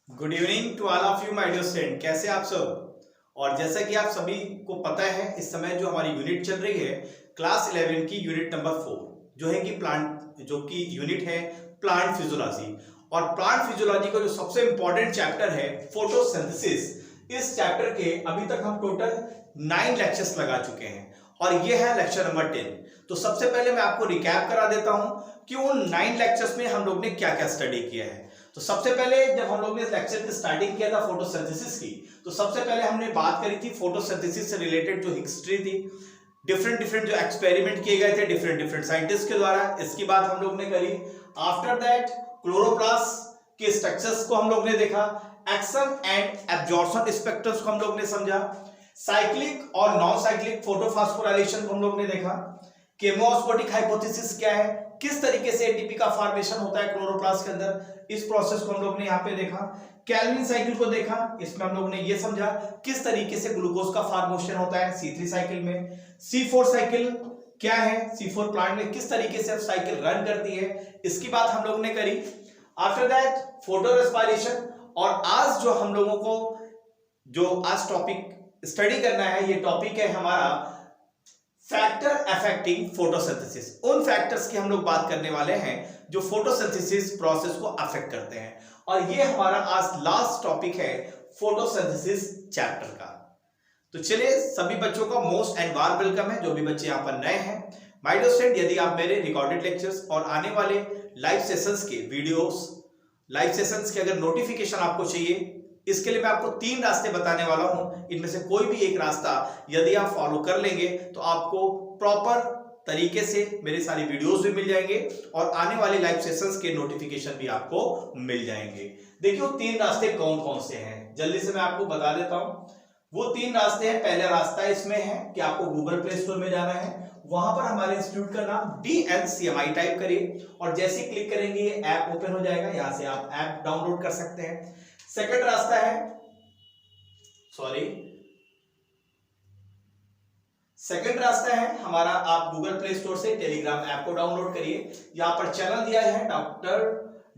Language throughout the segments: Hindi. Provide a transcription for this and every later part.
Good evening to all of you my dear student. कैसे आप सब। और जैसा कि आप सभी को पता है, इस समय जो हमारी यूनिट चल रही है क्लास 11 की यूनिट नंबर 4 जो है कि प्लांट जो कि यूनिट है प्लांट फिजियोलॉजी। और प्लांट फिजियोलॉजी का जो सबसे इंपॉर्टेंट चैप्टर है फोटोसिंथेसिस, इस चैप्टर के अभी तक हम टोटल 9 लेक्चर्स लगा चुके हैं और ये है लेक्चर नंबर 10। तो सबसे पहले मैं आपको रिकैप करा देता हूं कि उन 9 लेक्चर्स में हम लोग ने क्या क्या स्टडी किया है। तो सबसे पहले जब हम लोग ने इस लेक्चर की स्टार्टिंग किया था फोटोसिंथेसिस की, तो सबसे पहले हमने बात करी थी फोटोसिंथेसिस से रिलेटेड जो हिस्ट्री थी, डिफरेंट जो एक्सपेरिमेंट किए गए थे डिफरेंट साइंटिस्ट के द्वारा, इसकी बात हम लोग ने करी। आफ्टर दैट क्लोरोप्लास्ट के स्ट्रक्चर्स को हम लोग ने देखा, एक्शन एंड एब्जॉर्प्शन स्पेक्ट्रम्स को हम लोग ने समझा, साइक्लिक और नॉन साइक्लिक फोटोफॉस्फोराइलेशन को हम लोग ने देखा, केमोस्मोटिक हाइपोथेसिस क्या है, किस तरीके से एटीपी का फॉर्मेशन होता है क्लोरोप्लास्ट के अंदर, इस प्रोसेस को हम लोग ने यहाँ पे देखा। कैल्विन साइकिल को देखा, इसमें हम लोग ने ये समझा किस तरीके से ग्लूकोज का फॉर्मेशन होता है C3 साइकिल में। C4 साइकिल क्या है, C4 प्लांट में किस तरीके से साइकिल रन करती है, इसकी बात हम लोग ने करी। आफ्टर दैट फोटो रेस्पिरेशन, और आज जो हम लोगों को जो आज टॉपिक स्टडी करना है, ये टॉपिक है हमारा फैक्टर अफेक्टिंग फोटोसिंथेसिस। उन फैक्टर्स की हम लोग बात करने वाले हैं जो फोटोसिंथेसिस प्रोसेस को अफेक्ट करते हैं, और ये हमारा आज लास्ट टॉपिक है फोटोसिंथेसिस चैप्टर का। तो चलिए, सभी बच्चों का मोस्ट एंड वार्म वेलकम है जो भी बच्चे यहाँ पर नए हैं। माय डियर स्टूडेंट, यदि आप मेरे रिकॉर्डेड लेक्चर्स और आने वाले लाइव सेशंस के वीडियोस, लाइव सेशंस के अगर नोटिफिकेशन आपको चाहिए, इसके लिए मैं आपको 3 रास्ते बताने वाला हूं। इनमें से कोई भी एक रास्ता यदि आप फॉलो कर लेंगे तो आपको प्रॉपर तरीके से मेरे सारी वीडियोस भी मिल जाएंगे और आने वाले लाइव सेशंस के नोटिफिकेशन भी आपको मिल जाएंगे। देखिए वो 3 रास्ते कौन कौन से हैं, जल्दी से मैं आपको बता देता हूं। वो 3 रास्ते हैं। पहला रास्ता इसमें है कि आपको गूगल प्ले स्टोर में जाना है, वहां पर हमारे इंस्टीट्यूट का नाम DNCMI टाइप करिए और जैसे ही क्लिक करेंगे ये ऐप ओपन हो जाएगा, यहां से आप ऐप डाउनलोड कर सकते हैं। सेकंड रास्ता है, सेकंड रास्ता है हमारा, आप गूगल प्ले स्टोर से टेलीग्राम ऐप को डाउनलोड करिए। यहां पर चैनल दिया है doctor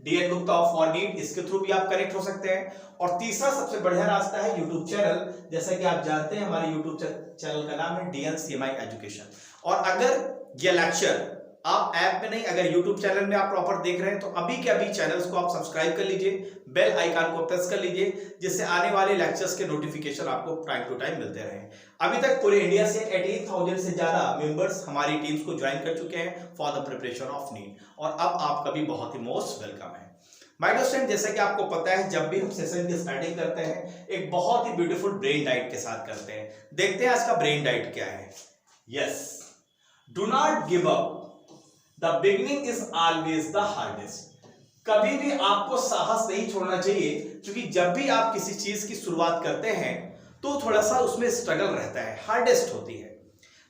DN Gupta for NEET, इसके थ्रू भी आप कनेक्ट हो सकते हैं। और तीसरा सबसे बढ़िया रास्ता है यूट्यूब चैनल। जैसा कि आप जानते हैं हमारे यूट्यूब चैनल का नाम है DNCMI एजुकेशन। और अगर ये लेक्चर आप ऐप में नहीं, अगर YouTube चैनल में आप प्रॉपर देख रहे हैं तो अभी के अभी चैनल्स को आप सब्सक्राइब कर लीजिए, बेल आइकन को प्रेस कर लीजिए, जिससे आने वाले लेक्चर्स के नोटिफिकेशन आपको टाइम टू टाइम मिलते रहें। अभी तक पूरे इंडिया से 18,000 से ज्यादा मेंबर्स हमारी टीम्स को ज्वाइन कर चुके हैं for the preparation of NEET, और अब आपका भी बहुत ही मोस्ट वेलकम है। माय डियर स्टूडेंट, जैसा कि आपको पता है जब भी हम सेशन की स्टार्टिंग करते हैं एक बहुत ही ब्यूटीफुल ब्रेन डाइट के साथ करते हैं। देखते हैं आज का ब्रेन डाइट क्या है। Yes, do not give up, the beginning is always the hardest. कभी भी आपको साहस नहीं छोड़ना चाहिए, क्योंकि जब भी आप किसी चीज की शुरुआत करते हैं तो थोड़ा सा उसमें स्ट्रगल रहता है, हार्डेस्ट होती है।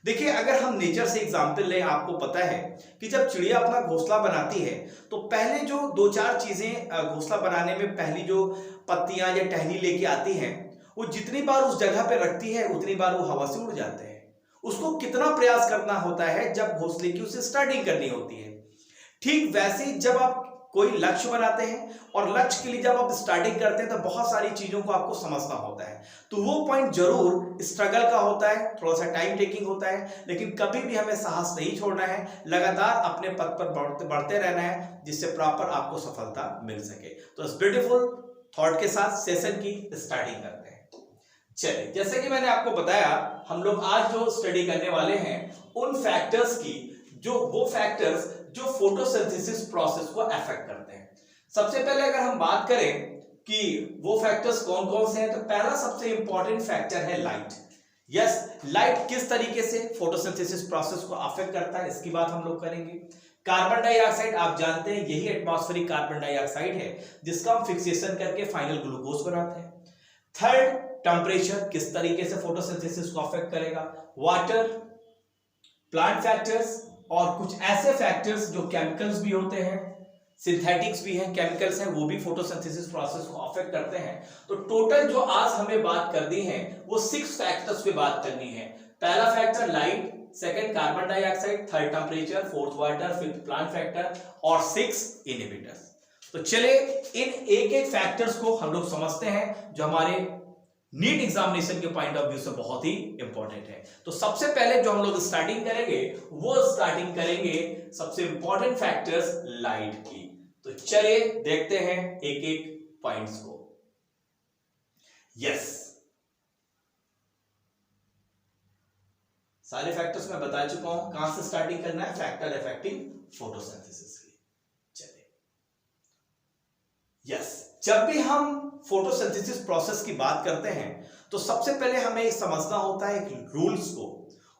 देखिए, अगर हम नेचर से एग्जांपल लें, आपको पता है कि जब चिड़िया अपना घोंसला बनाती है तो पहले जो 2-4 चीजें घोंसला बनाने में पहली जो पत्तियां या टहनी लेके आती हैं, वो जितनी बार उस जगह पे रखती है उतनी बार वो हवा से उड़ जाते हैं। उसको कितना प्रयास करना होता है जब घोंसले की उसे स्टार्टिंग करनी होती है। ठीक वैसे ही जब आप कोई लक्ष्य बनाते हैं और लक्ष्य के लिए जब आप स्टार्टिंग करते हैं तो बहुत सारी चीजों को आपको समझना होता है। तो वो पॉइंट जरूर स्ट्रगल का होता है, थोड़ा सा टाइम टेकिंग होता है, लेकिन कभी भी हमें साहस नहीं छोड़ना है, लगातार अपने पथ पर बढ़ते रहना है, जिससे प्रॉपर आपको सफलता मिल सके। तो इस ब्यूटीफुल थॉट के साथ सेशन की स्टार्टिंग करते हैं। चलिए, जैसे कि मैंने आपको बताया, हम लोग आज जो स्टडी करने वाले हैं उन फैक्टर्स की, वो फैक्टर्स जो फोटोसिंथेसिस प्रोसेस को अफेक्ट करते हैं। सबसे पहले अगर हम बात करें कि वो फैक्टर्स कौन कौन से हैं, तो पहला सबसे इंपॉर्टेंट फैक्टर है लाइट। यस, लाइट किस तरीके से फोटोसिंथेसिस प्रोसेस को अफेक्ट करता है, इसकी बात हम लोग करेंगे। कार्बन डाइऑक्साइड, आप जानते हैं यही एटमॉस्फेरिक कार्बन डाइऑक्साइड है जिसका हम फिक्सेशन करके फाइनल ग्लूकोज बनाते हैं। थर्ड, टेम्परेचर किस तरीके से फोटोसिंथेसिस को अफेक्ट करेगा। वाटर, प्लांट फैक्टर्स, और कुछ ऐसे फैक्टर्स जो केमिकल्स भी होते हैं, सिंथेटिक्स भी हैं, केमिकल्स हैं, वो भी फोटोसिंथेसिस प्रोसेस को अफेक्ट करते हैं। तो टोटल जो आज हमें बात करनी है वो 6 फैक्टर्स पे बात करनी है। पहला factor light, second carbon dioxide, third temperature, fourth water, fifth plant factor और 6 इनहिबिटर्स। तो चले इन एक एक फैक्टर्स को हम लोग समझते हैं जो हमारे नीट एग्जामिनेशन के पॉइंट ऑफ व्यू से बहुत ही इंपॉर्टेंट है। तो सबसे पहले जो हम लोग स्टार्टिंग करेंगे वो स्टार्टिंग करेंगे सबसे इंपॉर्टेंट फैक्टर्स लाइट की। तो चलिए देखते हैं एक एक पॉइंट्स को। यस, सारे फैक्टर्स मैं बता चुका हूं। कहां से स्टार्टिंग करना है? फैक्टर अफेक्टिंग फोटोसिंथेसिस की। चलिए, यस, जब भी हम फोटोसिंथेसिस प्रोसेस की बात करते हैं तो सबसे पहले हमें समझना होता है एक रूल्स को।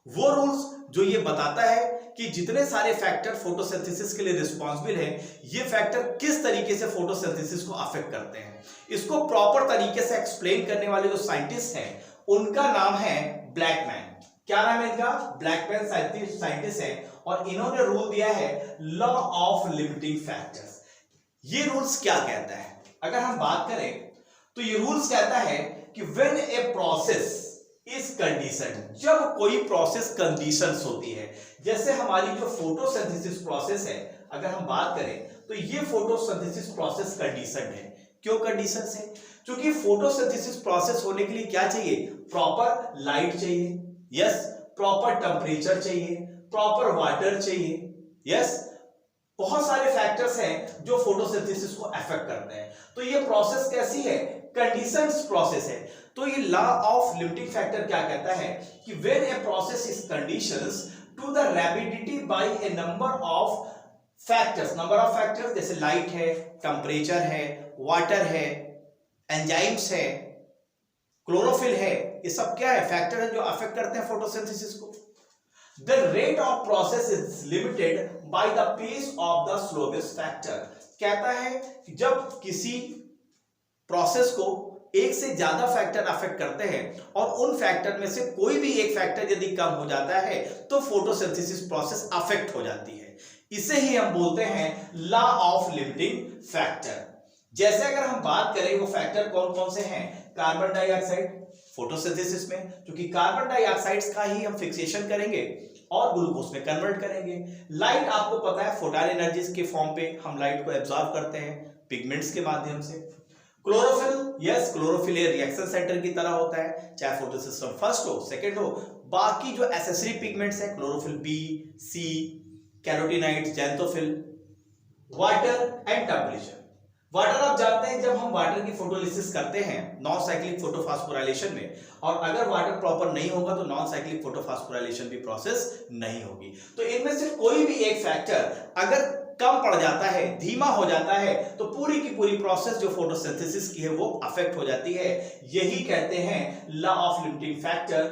वो रूल्स जो ये बताता है कि जितने सारे फैक्टर फोटोसिंथेसिस के लिए रिस्पॉन्सिबल हैं, ये फैक्टर किस तरीके से फोटोसिंथेसिस को अफेक्ट करते हैं। इसको प्रॉपर तरीके से एक्सप्लेन करने वाले जो साइंटिस्ट हैं उनका नाम है ब्लैकमैन। क्या नाम है इनका? ब्लैकमैन साइंटिस्ट है और इन्होंने रूल दिया है लॉ ऑफ लिमिटिंग फैक्टर्स। ये रूल्स क्या कहता है? अगर हम बात करें तो ये रूल्स कहता है कि when a process is condition, जब कोई प्रोसेस कंडीशंस होती है, जैसे हमारी जो फोटोसिंथेसिस प्रोसेस है, अगर हम बात करें तो ये फोटोसिंथेसिस प्रोसेस कंडीशन है। क्यों कंडीशन है? क्योंकि फोटोसिंथेसिस प्रोसेस होने के लिए क्या चाहिए? प्रॉपर लाइट चाहिए, यस, प्रॉपर टेम्परेचर चाहिए, प्रॉपर वाटर चाहिए, यस, बहुत सारे फैक्टर्स हैं जो फोटोसिंथेसिस को अफेक्ट करते हैं। तो ये प्रोसेस कैसी है? कंडीशंस प्रोसेस है। तो ये लॉ ऑफ लिमिटिंग फैक्टर क्या कहता है कि when a process is conditions to the rapidity by a number of factors जैसे लाइट है, टेम्परेचर है, वाटर है, एंजाइम्स है, क्लोरोफिल है, ये सब क्या है? फैक्टर है जो अफेक्ट करते हैं फोटोसिंथेसिस को। The rate of process is limited by the pace of the slowest factor। कहता है कि जब किसी प्रोसेस को एक से ज्यादा फैक्टर अफेक्ट करते हैं और उन फैक्टर में से कोई भी एक फैक्टर यदि कम हो जाता है तो फोटोसिंथेसिस प्रोसेस अफेक्ट हो जाती है। इसे ही हम बोलते हैं लॉ ऑफ लिमिटिंग फैक्टर। जैसे अगर हम बात करें वो फैक्टर कौन कौन से हैं? कार्बन डाइऑक्साइड फोटोसिंथेसिस में, क्योंकि कार्बन डाइऑक्साइड का ही हम फिक्सेशन करेंगे और ग्लूकोज में कन्वर्ट करेंगे। लाइट आपको पता है फोटॉन एनर्जी के फॉर्म पे हम लाइट को एब्जॉर्ब करते हैं पिगमेंट्स के माध्यम से। Chlorophyll, yes, chlorophyll reaction centre की तरह होता है, चाहे फोटोसिस्टम फर्स्ट हो सेकंड हो। बाकी जो एसेसरी पिगमेंट्स है chlorophyll B, C, carotenoids, xanthophyll, water and temperature. Water आप जानते हैं जब हम वाटर की फोटोलिसिस करते हैं नॉन साइक्लिक फोटोफॉस्फोराइलेशन में, और अगर वाटर प्रॉपर नहीं होगा तो नॉन साइक्लिक फोटोफॉस्फोराइलेशन भी प्रोसेस नहीं होगी। तो इनमें से कोई भी एक फैक्टर अगर कम पड़ जाता है, धीमा हो जाता है, तो पूरी की पूरी प्रोसेस जो फोटोसिंथेसिस की है वो अफेक्ट हो जाती है। यही कहते हैं लॉ ऑफ लिमिटिंग फैक्टर।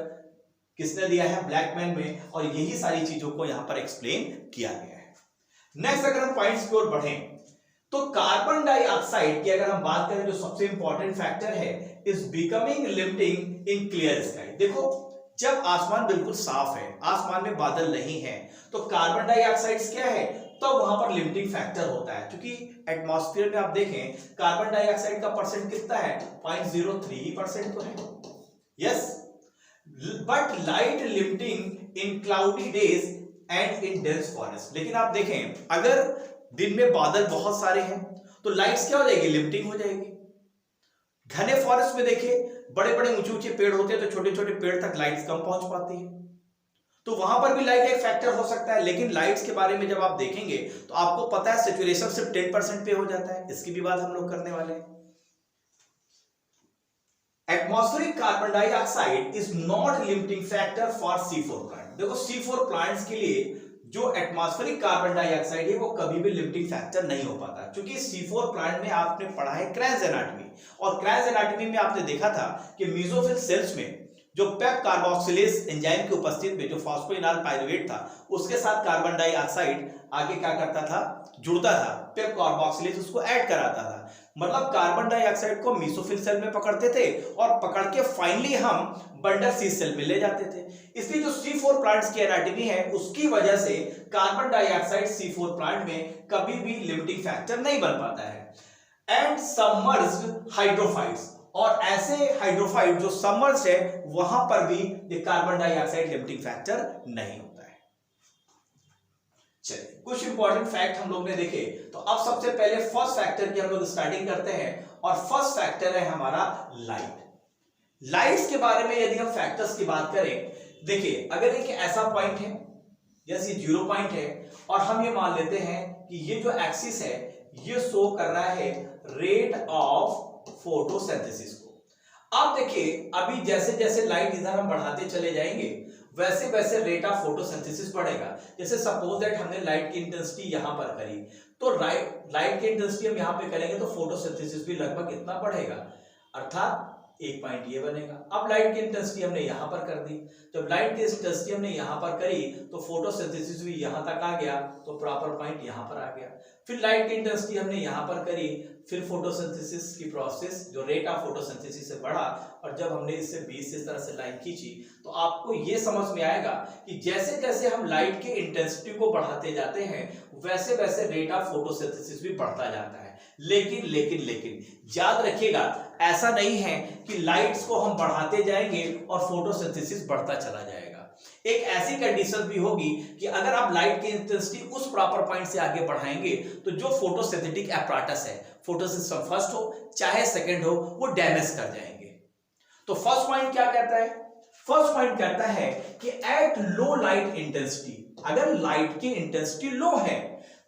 किसने दिया है? ब्लैकमैन में, और यही सारी चीजों को यहां पर एक्सप्लेन किया गया है। नेक्स्ट अगर हम पॉइंट्स की ओर बढ़ें तो कार्बन डाइऑक्साइड की अगर हम बात करें जो सबसे इंपॉर्टेंट फैक्टर है, is becoming limiting in clear sky. देखो, जब आसमान बिल्कुल साफ है, आसमान में बादल नहीं है, तो कार्बन डाइऑक्साइड क्या है? तो वहां पर लिमिटिंग फैक्टर होता है, क्योंकि एटमॉस्फेयर में आप देखें कार्बन डाइऑक्साइड का परसेंट कितना है? 0.03% तो है, yes, but light limiting in cloudy days and in dense forest. लेकिन आप देखें अगर दिन में बादल बहुत सारे हैं तो लाइट्स क्या हो जाएगी? लिमिटिंग हो जाएगी। घने फॉरेस्ट में देखिए बड़े बड़े ऊंचे ऊंचे पेड़ होते हैं तो छोटे छोटे पेड़ तक लाइट्स कम पहुंच पाती है, तो वहां पर भी लाइट एक फैक्टर हो सकता है। लेकिन लाइट्स के बारे में जब आप देखेंगे तो आपको पता है सैचुरेशन सिर्फ 10% पे हो जाता है। इसकी भी बात हम लोग करने वाले हैं। Atmospheric carbon dioxide is not limiting factor for C4 plant. देखो, C4 प्लांट्स के लिए जो एटमॉस्फेरिक कार्बन डाइऑक्साइड है वो कभी भी लिमिटिंग फैक्टर नहीं हो पाता, क्योंकि C4 प्लांट में आपने पढ़ा है क्रैश एनाटॉमी, और क्रैश एनाटॉमी में आपने देखा था कि मेसोफिल सेल्स में जो पेप कार्बोक्सिलेज एंजाइम की उपस्थिति में जो फॉस्फोइनॉल पाइरुवेट था उसके साथ कार्बन डाइऑक्साइड आगे क्या करता था? जुड़ता था, पेप कार्बोक्सिलेज उसको ऐड कराता था। मतलब कार्बन डाइऑक्साइड को मेसोफिल सेल में पकड़ते थे और पकड़ के फाइनली हम बंडल सी सेल में ले जाते थे। इसलिए जो C4 प्लांट्स की एनाटॉमी है उसकी वजह से कार्बन डाइऑक्साइड C4 प्लांट में कभी भी लिमिटिंग फैक्टर नहीं बन पाता है। एंड सबमर्ज्ड हाइड्रोफाइट्स, और ऐसे हाइड्रोफाइट जो सबमर्ज्ड है वहां पर भी ये कार्बन डाइऑक्साइड लिमिटिंग फैक्टर नहीं होता है। चलिए कुछ इंपॉर्टेंट फैक्ट हम लोग ने देखे। तो अब सबसे पहले फर्स्ट फैक्टर की हम लोग स्टार्टिंग करते हैं और फर्स्ट फैक्टर है हमारा लाइट। लाइट्स के बारे में यदि हम फैक्टर्स की बात करें, देखिए अगर एक ऐसा पॉइंट है जैसे 0 पॉइंट है और हम ये मान लेते हैं कि ये जो एक्सिस है ये शो कर रहा है रेट ऑफ फोटोसिंथेसिस को। अब देखिए अभी जैसे जैसे लाइट इधर हम बढ़ाते चले जाएंगे वैसे वैसे रेट ऑफ फोटोसिंथेसिस बढ़ेगा। जैसे सपोज दैट हमने लाइट की इंटेंसिटी यहां पर करी, तो लाइट की इंटेंसिटी हम यहां पे करेंगे तो फोटोसिंथेसिस भी लगभग इतना बढ़ेगा, अर्थात एक पॉइंट ये बनेगा। अब लाइट की इंटेंसिटी हमने यहां पर कर दी, जब लाइट की इंटेंसिटी हमने यहां पर करी तो फोटोसिंथेसिस भी यहां तक आ गया, तो प्रॉपर पॉइंट यहां पर आ गया। फिर लाइट की इंटेंसिटी हमने यहां पर करी, फिर फोटोसिंथेसिस की प्रोसेस जो रेट ऑफ फोटोसिंथेसिस से बढ़ा, और जब हमने इससे 20 इस तरह से लाइन खींची तो आपको ये समझ में आएगा कि जैसे जैसे हम लाइट की इंटेंसिटी को बढ़ाते जाते हैं वैसे वैसे रेट ऑफ फोटोसिंथेसिस भी बढ़ता जाता है। लेकिन लेकिन लेकिन याद रखिएगा ऐसा नहीं है कि लाइट्स को हम बढ़ाते जाएंगे और फोटोसिंथेसिस बढ़ता चला जाएगा। एक ऐसी कंडीशन भी होगी कि अगर आप लाइट की इंटेंसिटी उस प्रॉपर पॉइंट से आगे बढ़ाएंगे तो जो फोटोसिंथेटिक एपराटस है, फोटोसिस्टम फर्स्ट हो चाहे सेकंड हो, वो डैमेज कर जाएंगे। तो फर्स्ट पॉइंट क्या कहता है? फर्स्ट पॉइंट कहता है कि एट लो लाइट इंटेंसिटी, अगर लाइट की इंटेंसिटी लो है,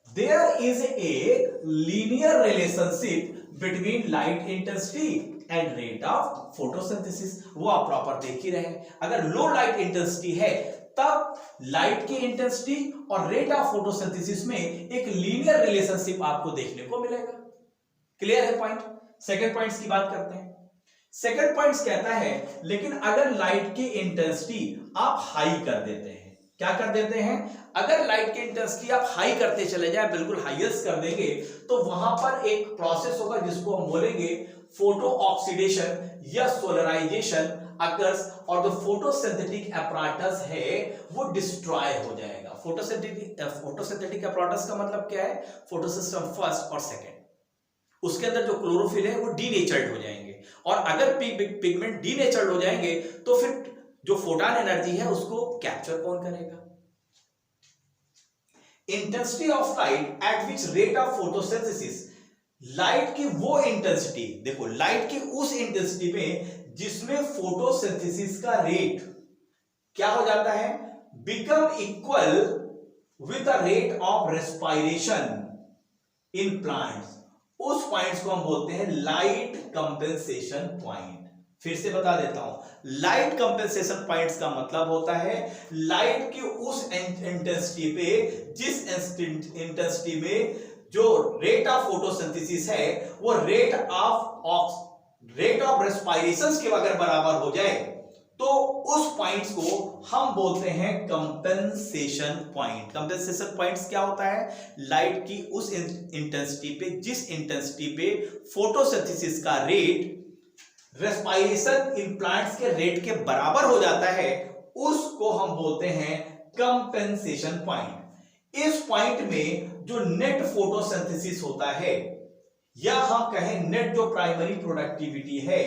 there is a linear relationship between light intensity and rate of photosynthesis. वो आप प्रॉपर देख ही रहे हैं, अगर लो लाइट इंटेंसिटी है तब लाइट की इंटेंसिटी और रेट ऑफ फोटोसिंथेसिस में एक लीनियर रिलेशनशिप आपको देखने को मिलेगा। क्लियर है पॉइंट? सेकंड पॉइंट्स की बात करते हैं। सेकंड पॉइंट्स कहता है लेकिन अगर लाइट की इंटेंसिटी आप हाई कर देते हैं, क्या कर देते हैं? अगर लाइट की इंटेंसिटी आप हाई करते चले जाए, बिल्कुल हाईएस्ट कर देंगे, तो वहां पर एक प्रोसेस होगा जिसको हम बोलेंगे फोटो ऑक्सीडेशन या सोलराइजेशन अकर्स, और जो फोटोसिंथेटिक एपराटस है वो डिस्ट्रॉय हो जाएगा। फोटोसिंथेटिक एपराटस का मतलब क्या है? फोटोसिस्टम फर्स्ट और सेकंड, उसके अंदर जो क्लोरोफिल है वो डीनेचर्ड हो जाएंगे, और अगर पिगमेंट डीनेचर्ड हो जाएंगे तो फिर जो फोटोन एनर्जी है उसको कैप्चर कौन करेगा? Intensity of light at which rate of photosynthesis, light की वो इंटेंसिटी, देखो लाइट की उस इंटेंसिटी में जिसमें फोटोसिंथेसिस का रेट क्या हो जाता है? Become equal with the rate of respiration in plants. उस पॉइंट्स को हम बोलते हैं लाइट कंपेंसेशन पॉइंट। फिर से बता देता हूं, लाइट कंपेंसेशन पॉइंट्स का मतलब होता है लाइट की उस इंटेंसिटी पे जिस इंटेंसिटी में जो रेट ऑफ फोटोसिंथेसिस है वो रेट ऑफ रेस्पिरेशन के अगर बराबर हो जाए तो उस पॉइंट्स को हम बोलते हैं कंपेंसेशन पॉइंट। कंपेंसेशन पॉइंट्स क्या होता है? लाइट की उस इंटेंसिटी पे जिस इंटेंसिटी पे फोटोसिंथेसिस का रेट रेस्पिरेशन इन प्लांट्स के रेट के बराबर हो जाता है, उसको हम बोलते हैं कंपेंसेशन पॉइंट। इस पॉइंट में जो नेट फोटोसिंथेसिस होता है या हम कहें नेट जो प्राइमरी प्रोडक्टिविटी है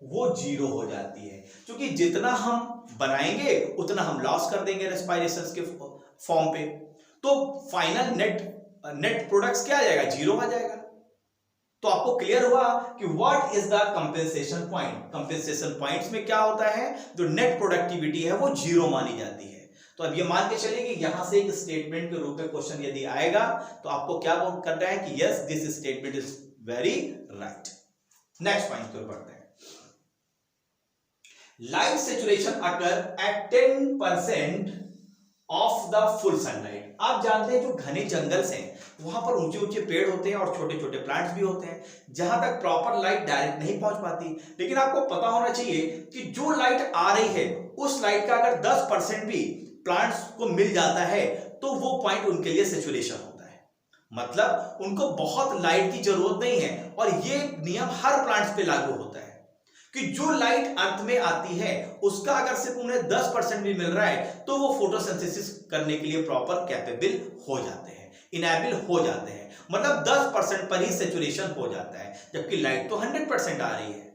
वो 0 हो जाती है, क्योंकि जितना हम बनाएंगे उतना हम लॉस कर देंगे रेस्पिरेशन के फॉर्म पे, तो फाइनल नेट प्रोडक्ट्स क्या आ जाएगा? 0 आ जाएगा। तो आपको क्लियर हुआ कि what is the compensation point. Compensation points में क्या होता है? जो नेट प्रोडक्टिविटी है वो 0 मानी जाती है। तो अब ये मान के चलिए कि यहां से एक स्टेटमेंट के रूप में क्वेश्चन यदि आएगा तो आपको क्या करना है कि yes this statement is very right. Next point को पढ़ते हैं। Light saturation occur at 10% of the full sunlight. आप जानते हैं जो घने जंगल्स हैं वहां पर ऊंचे ऊंचे पेड़ होते हैं और छोटे छोटे प्लांट्स भी होते हैं जहां तक प्रॉपर लाइट डायरेक्ट नहीं पहुंच पाती, लेकिन आपको पता होना चाहिए कि जो लाइट आ रही है उस लाइट का अगर 10% भी प्लांट्स को मिल जाता है तो वो पॉइंट उनके लिए सैचुरेशन होता है। मतलब उनको बहुत लाइट की जरूरत नहीं है, और ये नियम हर प्लांट्स पे लागू होता है कि जो लाइट अर्थ में आती है उसका अगर सिर्फ उन्हें 10% भी मिल रहा है तो वो फोटोसिंथेसिस करने के लिए प्रॉपर कैपेबल हो जाते हैं, इनेबल हो जाते हैं। मतलब 10% पर ही सैचुरेशन हो जाता है, जबकि लाइट तो 100% आ रही है।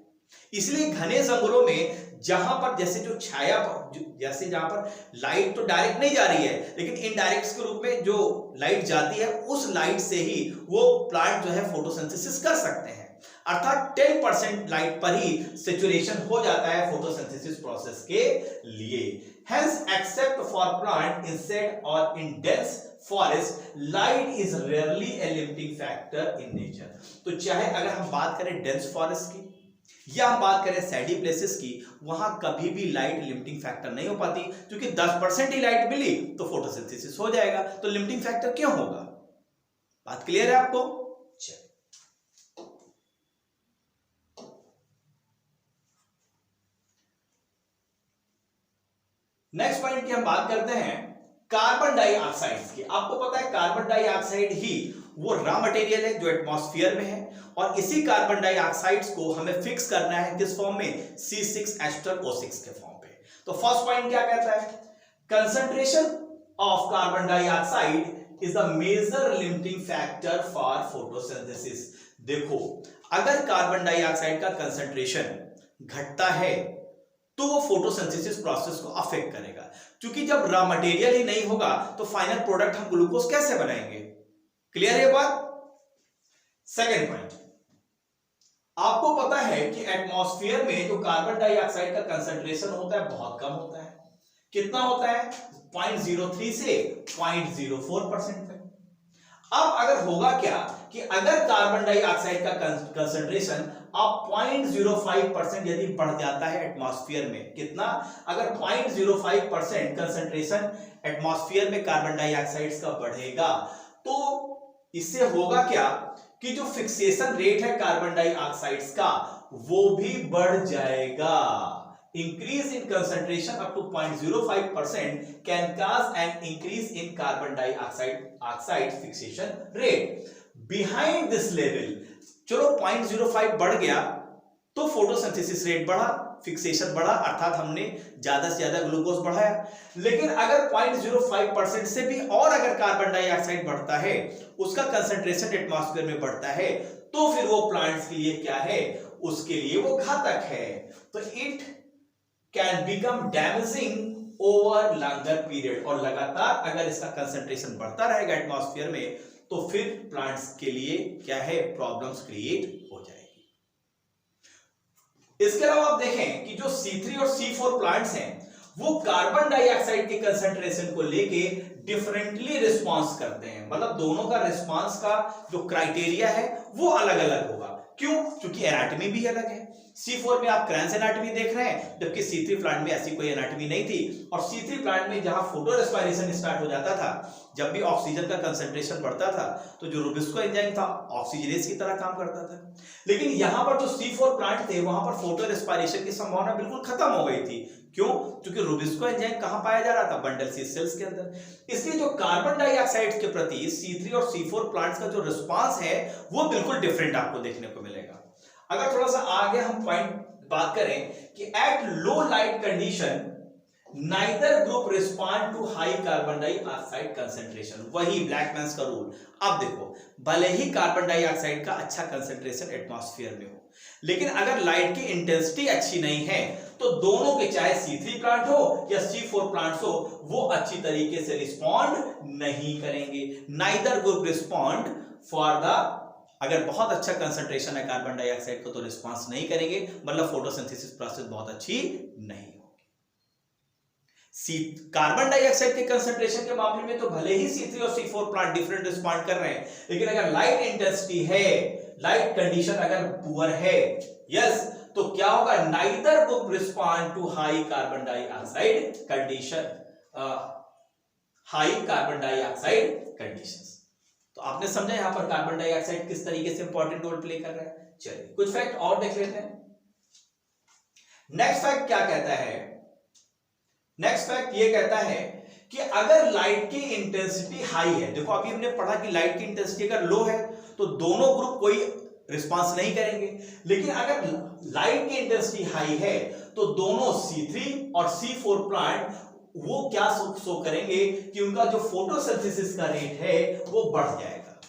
इसलिए घने जंगलों में जहां पर जैसे जो छाया जैसे जहां पर लाइट तो डायरेक्ट नहीं जा रही है, लेकिन इनडायरेक्ट के रूप में जो लाइट जाती है उस लाइट से ही वो प्लांट जो है फोटोसिंथेसिस कर सकते हैं। अर्थात 10% लाइट पर ही सेचुरेशन हो जाता है फोटोसिंथेसिस प्रोसेस के लिए। Hence except for plant insect और in dense forest light is rarely a limiting factor in nature. तो चाहे अगर हम बात करें डेंस फॉरेस्ट की या हम बात करें सैडी प्लेसेस की, वहां कभी भी लाइट लिमिटिंग फैक्टर नहीं हो पाती, क्योंकि 10% ही लाइट मिली तो फोटोसिंथेसिस हो जाएगा। तो लिमिटिंग फैक्टर क्यों होगा? बात क्लियर है आपको? चलिए नेक्स्ट पॉइंट की हम बात करते हैं कार्बन डाइऑक्साइड की। आपको पता है कार्बन डाइऑक्साइड ही वो रॉ मटेरियल है जो एटमॉस्फेयर में है, और इसी कार्बन डाइऑक्साइड्स को हमें फिक्स करना है किस फॉर्म में? C6H12O6 के फॉर्म पे। तो फर्स्ट पॉइंट क्या कहता है? Concentration of carbon dioxide is the major limiting factor for photosynthesis. देखो, अगर कार्बन डाइऑक्साइड का कंसंट्रेशन घटता है तो वो फोटोसिंथेसिस प्रोसेस को अफेक्ट करेगा, क्योंकि जब रॉ मटेरियल ही नहीं होगा तो फाइनल प्रोडक्ट हम ग्लूकोज कैसे बनाएंगे? क्लियर है बात? सेकंड पॉइंट, आपको पता है कि एटमॉस्फेयर में जो कार्बन डाइऑक्साइड का कंसंट्रेशन होता है बहुत कम होता है। कितना होता है? 0.03 से 0.04% तक। अब अगर होगा क्या कि अगर कार्बन डाइऑक्साइड का कंसंट्रेशन अब 0.05% यदि बढ़ जाता है एटमॉस्फेयर में, कितना? अगर 0.05% कंसंट्रेशन एटमॉस्फेयर में कार्बन डाइऑक्साइड का बढ़ेगा तो इससे होगा क्या कि जो फिक्सेशन रेट है कार्बन डाइऑक्साइड का वो भी बढ़ जाएगा। Increase in concentration up to 0.05% can cause an increase in carbon dioxide fixation rate. Behind this level, चलो 0.05 बढ़ गया तो फोटोसिंथेसिस रेट बढ़ा, फिक्सेशन बढ़ा, अर्थात हमने ज्यादा से ज्यादा ग्लूकोज बढ़ाया। लेकिन अगर 0.05% से भी और अगर कार्बन डाइऑक्साइड बढ़ता है, उसका कंसंट्रेशन एटमॉस्फेयर में बढ़ता है, तो फिर वो प्लांट्स के लिए क्या है? उसके लिए वो घातक है। तो it can become damaging over longer period, और लगातार अगर इसका कंसंट्रेशन बढ़ता रहेगा एटमॉस्फेयर में तो फिर प्लांट्स के लिए क्या है? प्रॉब्लम्स क्रिएट हो जाएगी। इसके अलावा आप देखें कि जो C3 और C4 प्लांट्स हैं वो कार्बन डाइऑक्साइड के कंसंट्रेशन को लेके डिफरेंटली रिस्पांस करते हैं। मतलब दोनों का रिस्पांस का जो क्राइटेरिया है वो अलग अलग होगा। क्यों? क्योंकि एनाटॉमी भी अलग है। C4 में आप क्रैंस एनाटॉमी देख रहे हैं, जबकि C3 प्लांट में ऐसी कोई एनाटॉमी नहीं थी। और C3 प्लांट में जहां फोटो रेस्पिरेशन स्टार्ट हो जाता था, जब भी ऑक्सीजन का कंसंट्रेशन बढ़ता था तो जो रुबिस्को एंजाइम था ऑक्सीजनेज की तरह काम करता था। लेकिन यहां पर जो C4 प्लांट थे वहां पर फोटो रेस्पिरेशन की संभावना बिल्कुल खत्म हो गई थी। क्यों? क्योंकि रुबिस्को एंजाइम कहां पाया जा रहा था? बंडल सी सेल्स के अंदर। इसलिए जो कार्बन डाइऑक्साइड के प्रति C3 और C4 प्लांट्स का जो रिस्पांस है वो बिल्कुल डिफरेंट आपको देखने को मिलेगा। अगर थोड़ा सा आगे हम पॉइंट बात करें कि at low light condition neither group respond to high carbon dioxide concentration, वही ब्लैकमैन्स का रूल। अब देखो, भले ही कार्बन डाइऑक्साइड का अच्छा कंसंट्रेशन एटमॉस्फेयर में हो, लेकिन अगर लाइट की इंटेंसिटी अच्छी नहीं है तो दोनों के, चाहे C3 प्लांट हो या C4 प्लांट्स हो, वो अच्छी तरीके से रिस्पॉन्ड नहीं करेंगे। Neither group respond for the, अगर बहुत अच्छा कंसंट्रेशन है कार्बन डाइऑक्साइड का तो रिस्पांस नहीं करेंगे, मतलब फोटोसिंथेसिस प्रोसेस बहुत अच्छी नहीं होगी। कार्बन डाइऑक्साइड के कंसंट्रेशन के मामले में तो भले ही C3 और C4 प्लांट डिफरेंट रिस्पॉन्ड कर रहे हैं, लेकिन अगर लाइट इंटेंसिटी है, लाइट कंडीशन अगर पुअर है, यस, तो क्या होगा? Neither group respond to high carbon dioxide condition, high carbon dioxide conditions. तो आपने समझा यहां पर कार्बन डाइऑक्साइड किस तरीके से इंपॉर्टेंट रोल प्ले कर रहा है। चलिए कुछ फैक्ट और देख लेते हैं। नेक्स्ट फैक्ट क्या कहता है? नेक्स्ट फैक्ट ये कहता है कि अगर लाइट की इंटेंसिटी हाई है, देखो अभी हमने पढ़ा कि लाइट की इंटेंसिटी अगर लो है तो दोनों ग्रुप कोई रिस्पांस नहीं करेंगे, लेकिन अगर लाइट की इंटेंसिटी हाई है तो दोनों C3 और C4 प्लांट वो क्या शो करेंगे कि उनका जो फोटोसिंथेसिस का रेट है वो बढ़ जाएगा।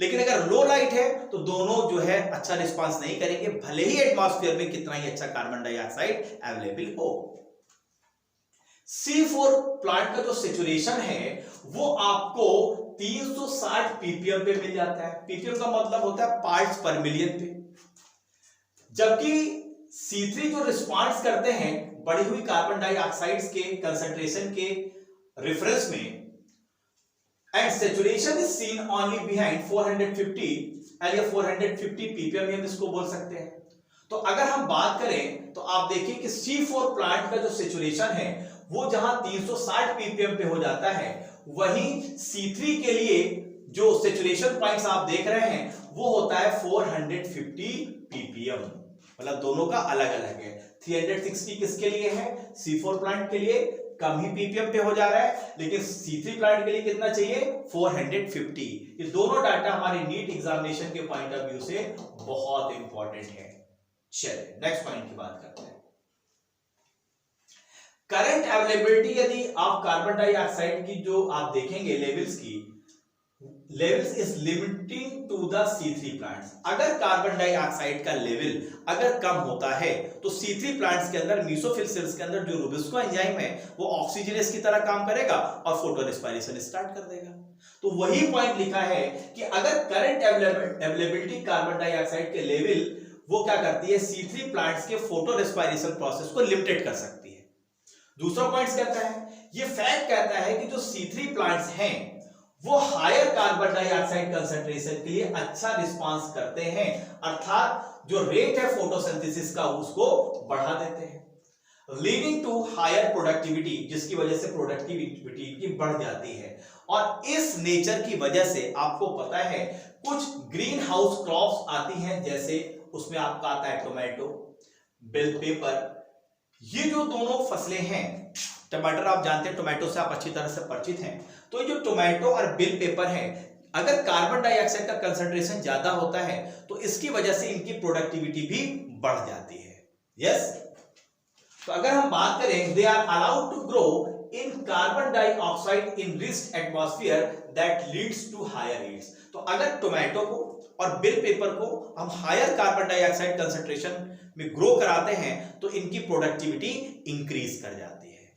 लेकिन अगर लो लाइट है तो दोनों जो है अच्छा रिस्पांस नहीं करेंगे, भले ही एटमॉस्फेयर में कितना ही अच्छा कार्बन डाइऑक्साइड अवेलेबल हो। C4 प्लांट का जो सैचुरेशन है वो आपको 360 ppm पे मिल जाता है। ppm का मतलब होता है पार्ट्स पर मिलियन पे, जबकि C3 जो रिस्पांस करते हैं बढ़ी हुई कार्बन डाइऑक्साइड के कंसंट्रेशन के रेफरेंस में, and saturation is seen only behind 450 या 450 ppm हम इसको बोल सकते हैं। तो अगर हम बात करें तो आप देखिए कि C4 प्लांट का जो सैचुरेशन है वो जहां 360 ppm पे हो जाता है, वहीं C3 के लिए जो सैचुरेशन पॉइंट्स आप देख रहे हैं वो होता है 450 ppm, मतलब दोनों का अलग अलग है। 360 किसके लिए है? C4 प्लांट के लिए कम ही ppm पे हो जा रहा है, लेकिन C3 प्लांट के लिए कितना चाहिए? 450। ये दोनों डाटा हमारे नीट एग्जामिनेशन के पॉइंट ऑफ व्यू से बहुत इंपॉर्टेंट है। चलिए नेक्स्ट पॉइंट की बात करते हैं। करंट अवेलेबिलिटी, यदि आप कार्बन डाइऑक्साइड की जो आप देखेंगे लेवल्स की, levels is limiting to the C3 plants. अगर कार्बन डाइऑक्साइड का लेवल अगर कम होता है तो C3 प्लांट्स के अंदर मेसोफिल सेल्स के अंदर जो रूबिस्को एंजाइम है वो ऑक्सीजनेस की तरह काम करेगा और फोटो रेस्पिरेशन स्टार्ट कर देगा। तो वही पॉइंट लिखा है कि अगर करंट अवेलेबिलिटी कार्बन डाइऑक्साइड के लेवल वो क्या करती है? C3 प्लांट्स के फोटो रेस्पिरेशन प्रोसेस को लिमिटेड कर सकती है। दूसरा पॉइंट कहता है, ये फैक्ट कहता है कि जो C3 प्लांट्स हैं वो हायर कार्बन डाइऑक्साइड कंसंट्रेशन के लिए अच्छा रिस्पांस करते हैं, अर्थात जो रेट है फोटोसिंथेसिस का उसको बढ़ा देते हैं, लीडिंग टू हायर प्रोडक्टिविटी, जिसकी वजह से प्रोडक्टिविटी की बढ़ जाती है। और इस नेचर की वजह से आपको पता है कुछ ग्रीन हाउस क्रॉप्स आती हैं, जैसे उसमें आपका आता है टोमेटो, बेल पेपर। ये जो दोनों फसलें हैं, टमाटर आप जानते हैं, टोमेटो से आप अच्छी तरह से परिचित हैं, तो ये जो टोमेटो और बेल पेपर है, अगर कार्बन डाइऑक्साइड का कंसंट्रेशन ज्यादा होता है तो इसकी वजह से इनकी प्रोडक्टिविटी भी बढ़ जाती है। यस, तो अगर हम बात करें, they are allowed to grow in carbon dioxide in riched atmosphere that leads to higher yields. तो अगर टोमेटो को और बेल पेपर को हम हायर कार्बन डाइऑक्साइड कंसंट्रेशन में ग्रो कराते हैं तो इनकी प्रोडक्टिविटी इंक्रीज कर जाती है।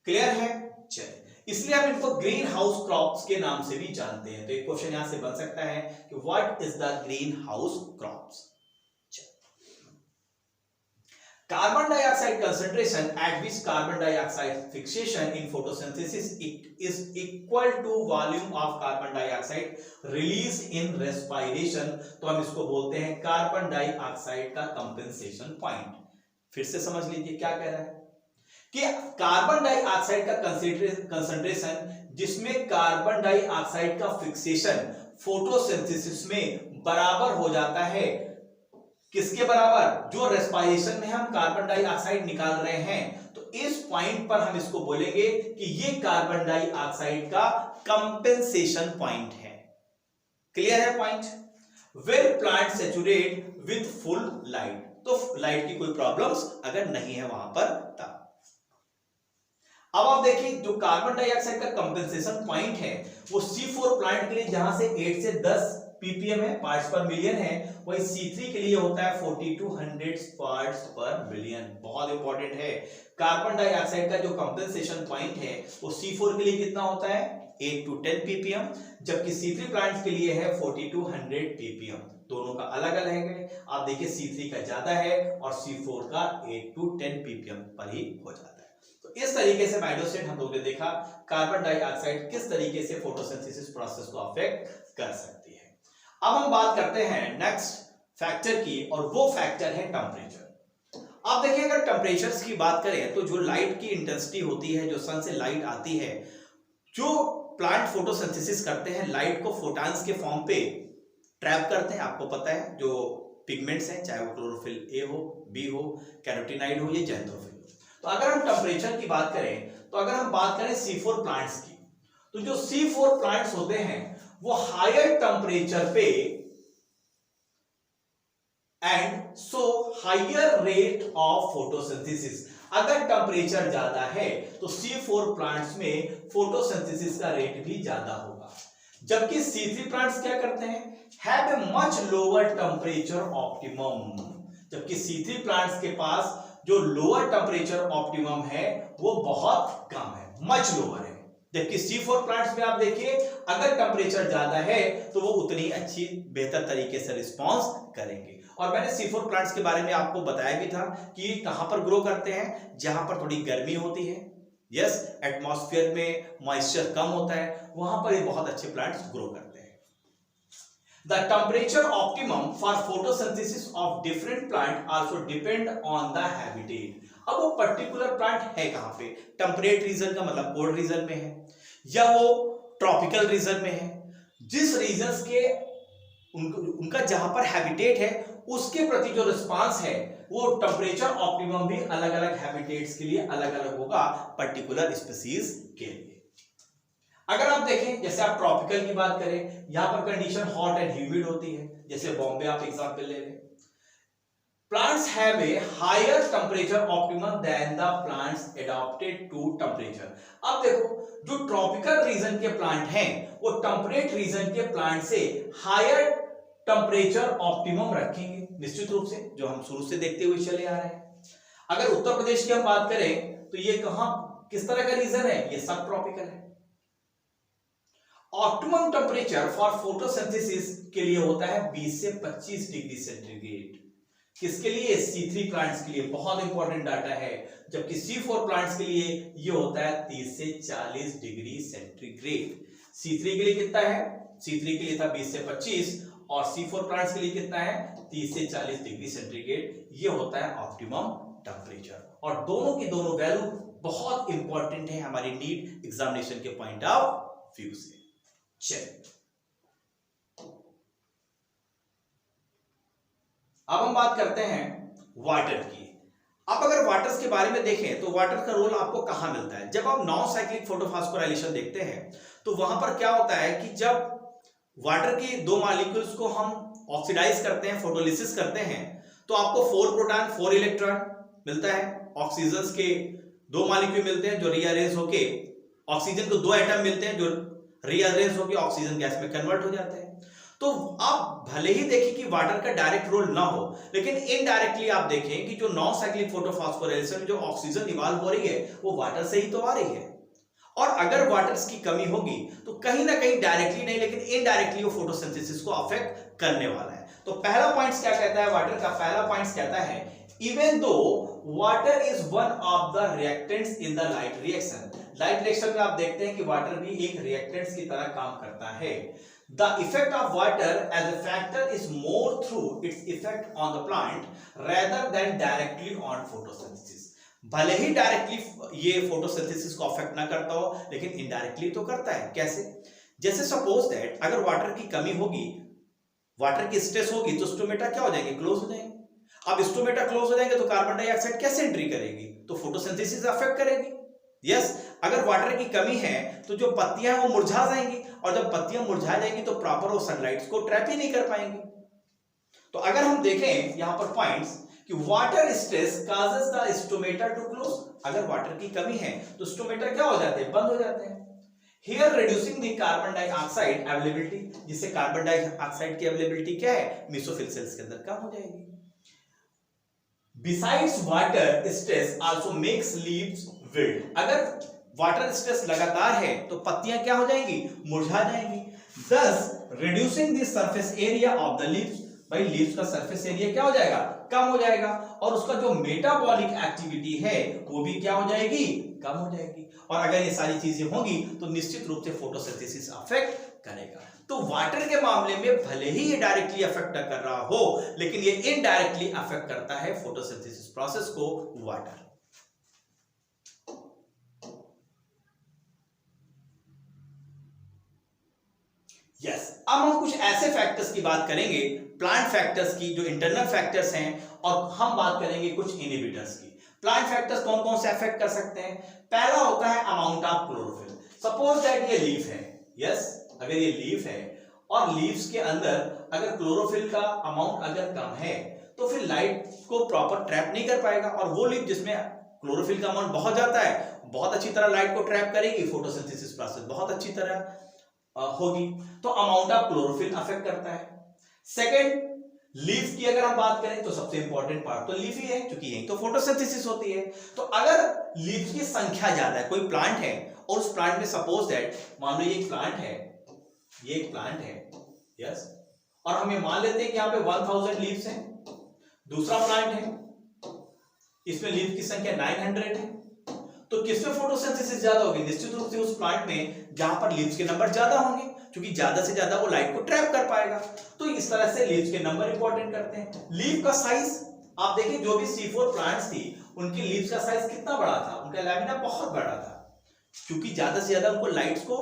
क्लियर है? चलिए, इसलिए हम इनको ग्रीन हाउस क्रॉप्स के नाम से भी जानते हैं। तो एक क्वेश्चन यहां से बन सकता है कि what is the green house crops. Carbon dioxide concentration at which carbon dioxide fixation in photosynthesis is equal to volume of carbon dioxide released in respiration, तो हम इसको बोलते हैं कार्बन डाइऑक्साइड का कंपेंसेशन पॉइंट। फिर से समझ लीजिए क्या कह रहा है कि कार्बन डाइऑक्साइड का कंसंट्रेशन जिसमें कार्बन डाइऑक्साइड का फिक्सेशन फोटोसिंथेसिस में बराबर हो जाता है, किसके बराबर? जो रेस्पिरेशन में हम कार्बन डाइऑक्साइड निकाल रहे हैं। तो इस पॉइंट पर हम इसको बोलेंगे कि ये कार्बन डाइऑक्साइड का कंपेंसेशन पॉइंट है। क्लियर है point? When plant saturate with full light, तो लाइट की कोई प्रॉब्लम्स अगर नहीं है वहां पर तब। अब आप देखिए जो कार्बन डाइऑक्साइड का कंपेंसेशन पॉइंट है वो C4 प्लांट के लिए जहां से 8 से 10 ppm है, पार्ट्स पर मिलियन है, वही C3 के लिए होता है 4200 पार्ट्स पर मिलियन। बहुत इंपॉर्टेंट है, कार्बन डाइऑक्साइड का जो कंपेंसेशन पॉइंट है वो C4 के लिए कितना होता है? 8 to 10 ppm, जबकि C3 प्लांट्स के लिए है 4200 ppm। दोनों का अलग अलग है। आप देखिए C3 का ज्यादा है और C4 का 8 to 10 ppm पर ही हो जाता है। तो इस तरीके से माइडोसेट हम लोगों ने देखा कार्बन डाइऑक्साइड किस तरीके से फोटोसिंथेसिस प्रोसेस को अफेक्ट कर सकती है। अब हम बात करते हैं नेक्स्ट फैक्टर की, और वो फैक्टर है टेम्परेचर। आप देखिए अगर टेम्परेचर्स की बात करें तो जो लाइट की इंटेंसिटी होती है, जो सन से लाइट आती है, जो प्लांट फोटोसिंथेसिस करते हैं लाइट को फोटॉन्स के फॉर्म पे ट्रैप करते हैं। आपको पता है जो पिगमेंट्स हैं, चाहे वो क्लोरोफिल ए हो, बी हो, कैरोटीनाइड हो, या ज़ैंथोफिल हो। तो अगर हम टेम्परेचर की बात करें, तो अगर हम बात करें C4 प्लांट्स की, तो जो C4 प्लांट्स होते हैं वो हायर टेम्परेचर पे and so higher rate of photosynthesis. अगर टेम्परेचर ज्यादा है तो C4 प्लांट्स में फोटोसिंथेसिस का रेट भी ज्यादा होगा। जबकि C3 प्लांट्स क्या करते हैं, have a much lower temperature optimum. जबकि C3 प्लांट्स के पास जो लोअर टेम्परेचर ऑप्टिमम है वो बहुत कम है, मच लोअर है। जबकि C4 प्लांट्स में आप देखिए अगर टेम्परेचर ज्यादा है तो वो उतनी अच्छी बेहतर तरीके से रिस्पॉन्स करेंगे। और मैंने C4 प्लांट्स के बारे में आपको बताया भी था कि कहां पर ग्रो करते हैं, जहां पर थोड़ी गर्मी होती है, यस, एटमॉस्फेयर में मॉइस्चर कम होता है, वहां पर ये बहुत अच्छे प्लांट्स ग्रो करते हैं। The temperature optimum for photosynthesis of different plant also depend on the habitat. अब वो पर्टिकुलर प्लांट है कहां पे, टेम्परेट रीजन का मतलब कोल्ड रीजन में है या वो ट्रॉपिकल रीजन में है। जिस रीजन के उनका जहां पर हैबिटेट है उसके प्रति जो रिस्पांस है वो टेम्परेचर ऑप्टिमम भी अलग अलग हैबिटेट्स के लिए अलग अलग होगा पर्टिकुलर स्पीसीज के लिए। अगर आप देखें जैसे आप ट्रॉपिकल की बात करें, यहां पर कंडीशन हॉट एंड ह्यूमिड होती है, जैसे बॉम्बे आप एग्जांपल ले लें। Plants have a higher temperature optimum than the plants adapted to temperature. अब देखो जो ट्रॉपिकल रीजन के प्लांट हैं वो टेम्परेट रीजन के प्लांट से हायर टेम्परेचर ऑप्टिमम रखेंगे निश्चित रूप से, जो हम शुरू से देखते हुए चले आ रहे हैं। अगर उत्तर प्रदेश की हम बात करें तो ये कहां किस तरह का रीजन है, ये सब ट्रॉपिकल है। ऑप्टिमम टेम्परेचर फॉर फोटोसिंथेसिस के लिए होता है 20 से 25 डिग्री सेंटीग्रेड। किसके लिए, C3 प्लांट्स के लिए, बहुत इंपॉर्टेंट डाटा है। जबकि C4 प्लांट्स के लिए ये होता है 30 से 40 डिग्री सेंटीग्रेड। C3 के लिए कितना है, C3 के लिए था 20 से 25 और C4 प्लांट्स के लिए कितना है 30 से 40 डिग्री सेंटीग्रेड। ये होता है ऑप्टिमम टेम्परेचर। और दोनों की दोनों वैल्यू बहुत इंपॉर्टेंट है हमारी नीट एग्जामिनेशन के पॉइंट ऑफ व्यू से। चलिए अब हम बात करते हैं वाटर की। अब अगर वाटर्स के बारे में देखें तो वाटर का रोल आपको कहां मिलता है। जब आप नॉन साइक्लिक फोटोफॉस्फोराइलेशन देखते हैं तो वहां पर क्या होता है कि जब वाटर की दो मॉलिक्यूल्स को हम ऑक्सीडाइज करते हैं, फोटोलिसिस करते हैं, तो आपको 4 प्रोटॉन 4 इलेक्ट्रॉन मिलता है। ऑक्सीजन के 2 मॉलिक्यूल मिलते हैं जो रीअरेंज होके, ऑक्सीजन को 2 एटम मिलते हैं जो रीअरेंज होके ऑक्सीजन गैस में कन्वर्ट हो जाते हैं। तो आप भले ही देखें कि वाटर का डायरेक्ट रोल ना हो, लेकिन इनडायरेक्टली आप देखें कि जो नॉन साइक्लिक फोटोफॉस्फोराइलेशन में जो ऑक्सीजन इवॉल्व हो रही है वो वाटर से ही तो आ रही है। और अगर वाटर्स की कमी होगी तो कहीं ना कहीं डायरेक्टली नहीं लेकिन इनडायरेक्टली वो फोटोसिंथेसिस को अफेक्ट करने वाला है। तो पहला पॉइंट क्या कहता है वाटर का, पहला पॉइंट कहता है even though water is one of the reactants in the light reaction. Light reaction में आप देखते हैं कि वाटर भी एक रिएक्टेंट्स की तरह काम करता है। The effect of water as a factor is more through its effect on the plant rather than directly on photosynthesis। भले ही डायरेक्टली ये फोटोसिंथेसिस को अफेक्ट ना करता हो लेकिन इनडायरेक्टली तो करता है। कैसे, जैसे सपोज दैट अगर वाटर की कमी होगी, वाटर की स्ट्रेस होगी तो स्टोमेटा क्या हो जाएंगे, क्लोज हो जाएंगे। अब स्टोमेटा क्लोज हो जाएंगे तो कार्बन डाइऑक्साइड कैसे एंट्री करेगी, तो फोटोसिंथेसिस अफेक्ट करेगी। यस, अगर वाटर की कमी है तो जो पत्तियां हैं वो मुरझा जाएंगी और जब पत्तियां मुरझा जाएंगी तो प्रॉपर वो सनलाइट को ट्रैप ही नहीं कर पाएंगी। तो अगर हम देखें यहां पर पॉइंट्स कि water stress causes the stomata to close. अगर वाटर की कमी है तो स्टोमेटा क्या हो जाते हैं, बंद हो जाते हैं। Here reducing the carbon dioxide availability, जिससे कार्बन डाइऑक्साइड की अवेलेबिलिटी क्या है, मेसोफिल सेल्स के अंदर कम हो जाएगी। Besides water stress also makes leaves wilt। अगर वाटर स्ट्रेस लगातार है तो पत्तियां क्या हो जाएंगी, मुरझा जाएंगी। Thus reducing the surface area of the leaves। भाई लीव्स का सरफेस एरिया क्या हो जाएगा, कम हो जाएगा और उसका जो मेटाबॉलिक एक्टिविटी है वो भी क्या हो जाएगी, कम हो जाएगी। और अगर ये सारी चीजें होंगी तो निश्चित रूप से फोटोसिंथेसिस अफेक्ट करेगा। तो वाटर के मामले में भले ही ये डायरेक्टली अफेक्ट कर रहा हो लेकिन ये इनडायरेक्टली अफेक्ट करता है फोटोसिंथेसिस प्रोसेस को वाटर। यस, अब हम कुछ ऐसे फैक्टर्स की बात करेंगे, प्लांट फैक्टर्स की जो इंटरनल फैक्टर्स हैं, और हम बात करेंगे कुछ इनहिबिटर्स की। प्लांट फैक्टर्स कौन कौन से अफेक्ट कर सकते हैं। पहला होता है amount of chlorophyll. Suppose that ये लीफ है, यस, अगर ये लीफ है और लीव्स के अंदर अगर क्लोरोफिल का अमाउंट अगर कम है तो फिर लाइट को प्रॉपर ट्रैप नहीं कर पाएगा, और वो लीफ जिसमें क्लोरोफिल का अमाउंट बहुत जाता है बहुत अच्छी तरह लाइट को ट्रैप करेगी, फोटोसिंथेसिस प्रोसेस बहुत अच्छी तरह होगी तो अमाउंट ऑफ क्लोरोफिल अफेक्ट करता है। सेकेंड, लीफ की अगर हम बात करें तो सबसे इंपॉर्टेंट पार्ट तो लीफ ही है, क्योंकि यही तो फोटोसिंथेसिस होती है। तो अगर लीफ की संख्या ज्यादा है, कोई प्लांट है और उस प्लांट में सपोज दैट, मान लो ये एक प्लांट है, ये एक प्लांट है, यस, और हम ये मान लेते हैं कि यहाँ पे 1000 लीव्स हैं। दूसरा प्लांट है, इसमें लीफ की संख्या 900 है, तो किसमें फोटोसिंथेसिस ज्यादा होगी? निश्चित रूप से उस प्लांट में जहां पर लीव्स के नंबर ज्यादा होंगे, क्योंकि ज्यादा से ज्यादा वो लाइट को ट्रैप कर पाएगा। तो इस तरह से लीव्स के नंबर इंपॉर्टेंट करते हैं। लीफ का साइज आप देखिए, जो भी C4 प्लांट्स थी उनकी लीव्स का साइज कितना बड़ा था, उनका लैमिना बहुत बड़ा था, क्योंकि ज्यादा से ज्यादा उनको लाइट्स को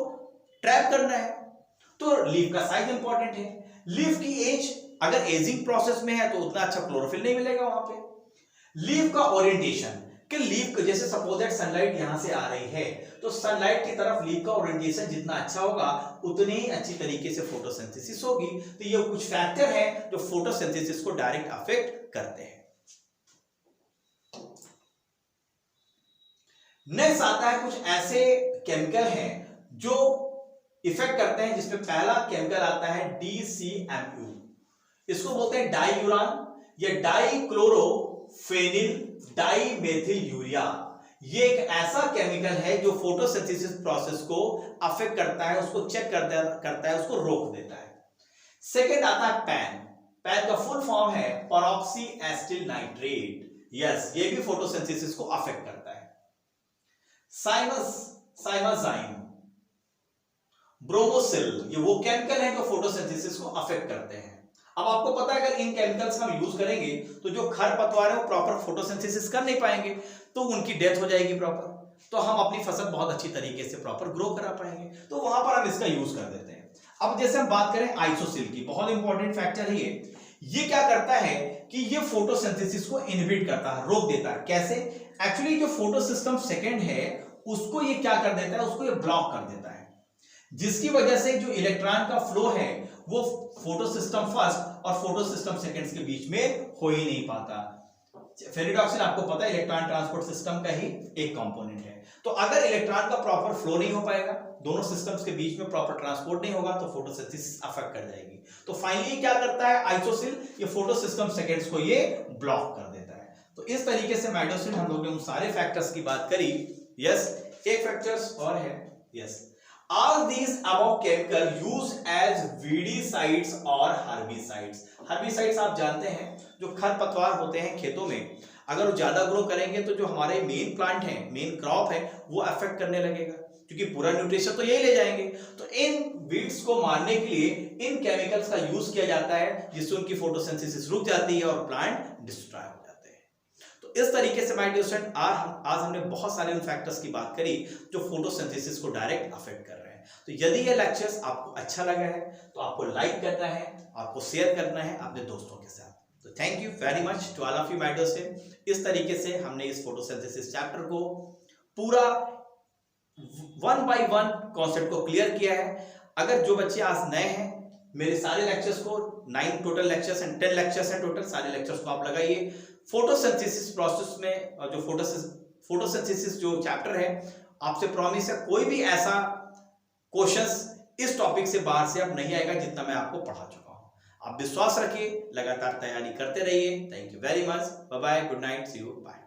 ट्रैप करना है, तो लीफ का साइज इंपॉर्टेंट है। लीफ की एज, अगर एजिंग प्रोसेस में है तो उतना अच्छा क्लोरोफिल नहीं मिलेगा वहां पे। लीफ का ओरिएंटेशन, कि लीफ को जैसे सपोज दैट सनलाइट यहां से आ रही है तो सनलाइट की तरफ लीफ का ओरिएंटेशन जितना अच्छा होगा उतनी ही अच्छी तरीके से फोटोसिंथेसिस होगी। तो ये कुछ फैक्टर हैं जो फोटोसिंथेसिस को डायरेक्ट अफेक्ट करते हैं। नेक्स्ट आता है कुछ ऐसे केमिकल हैं जो इफेक्ट करते हैं, जिसमें पहला केमिकल आता है DCMU। इसको बोलते हैं डाईयूरान या डाईक्लोरोफेनिल डाईमेथिल यूरिया। ये एक ऐसा केमिकल है जो फोटोसिंथेसिस प्रोसेस को अफेक्ट करता है, उसको चेक करता है, उसको रोक देता है। सेकेंड आता है पैन। पैन का फुल फॉर्म है परऑक्सी एसिटिल नाइट्रेट। यस, ये भी फोटोसिंथेसिस को अफेक्ट करता है। साइमाजाइन, ब्रोमोसिल, ये वो केमिकल है जो फोटोसिंथेसिस को अफेक्ट करते हैं। अब आपको पता है अगर इन केमिकल्स का हम यूज करेंगे तो जो खरपतवार है वो प्रॉपर फोटोसिंथेसिस कर नहीं पाएंगे, तो उनकी डेथ हो जाएगी प्रॉपर, तो हम अपनी फसल बहुत अच्छी तरीके से प्रॉपर ग्रो करा पाएंगे, तो वहां पर हम इसका यूज कर देते हैं। अब जैसे हम बात करें आइसोसिल की, बहुत इंपॉर्टेंट फैक्टर है ये क्या करता है कि ये फोटोसिंथेसिस को इनहिबिट करता है, रोक देता है। कैसे? एक्चुअली जो फोटोसिस्टम सेकेंड है उसको ये क्या कर देता है, उसको ये ब्लॉक कर देता है, जिसकी वजह से जो इलेक्ट्रॉन का फ्लो है वो फोटोसिस्टम फर्स्ट और फोटोसिस्टम सेकंड्स के बीच में हो ही नहीं पाता। फेरिडॉक्सिन आपको पता है इलेक्ट्रॉन ट्रांसपोर्ट सिस्टम का ही एक कंपोनेंट है। तो अगर इलेक्ट्रॉन का प्रॉपर फ्लो नहीं हो पाएगा, दोनों सिस्टम्स के बीच में प्रॉपर ट्रांसपोर्ट नहीं होगा, तो फोटोसिंथेसिस अफेक्ट कर जाएगी। तो फाइनली क्या करता है आइसोसिल, ये फोटोसिस्टम सेकंड्स को ये ब्लॉक कर देता है। तो इस तरीके से माइडोसिन हम लोग ने उन सारे फैक्टर्स की बात करी। यस, एक फैक्टर्स और है, yes, all these above chemical used as weedicides और herbicides। herbicides आप जानते हैं जो खरपतवार होते हैं खेतों में, अगर वो ज्यादा ग्रो करेंगे तो जो हमारे मेन प्लांट है, मेन क्रॉप है, वो अफेक्ट करने लगेगा, क्योंकि पूरा न्यूट्रिशन तो यही ले जाएंगे। तो इन वीड्स को मारने के लिए इन केमिकल्स का यूज किया जाता है, जिससे उनकी फोटोसिंथेसिस रुक जाती है और प्लांट डिस्ट्रॉय हो जाते हैं। तो इस तरीके से माय डियर स्टूडेंट आज हमने बहुत सारे उन फैक्टर्स की बात करी जो फोटोसिंथेसिस को डायरेक्ट अफेक्ट कर रहे हैं। तो यदि ये लेक्चर्स आपको अच्छा लगा है तो आपको लाइक करना है, आपको शेयर करना है अपने दोस्तों के साथ। तो thank you very much to all of you my dear student. इस तरीके से हमने इस फोटोसिंथेसिस चैप्टर को पूरा 1 by 1 कॉन्सेप्ट को क्लियर किया है। अगर जो बच्चे आज नए हैं, मेरे सारे लेक्चर्स को 9 टोटल लेक्चर्स एंड 10 लेक्चर्स हैं टोटल, सारे लेक्चर्स को आप लगाइए। फोटोसिंथेसिस प्रोसेस में जो फोटोसिंथेसिस जो चैप्टर है, आपसे प्रॉमिस है कोई भी ऐसा क्वेश्चंस इस टॉपिक से बाहर से अब नहीं आएगा जितना मैं आपको पढ़ा चुका हूं। आप विश्वास रखिए, लगातार तैयारी करते रहिए। Thank you very much, bye bye, good night, see you, bye.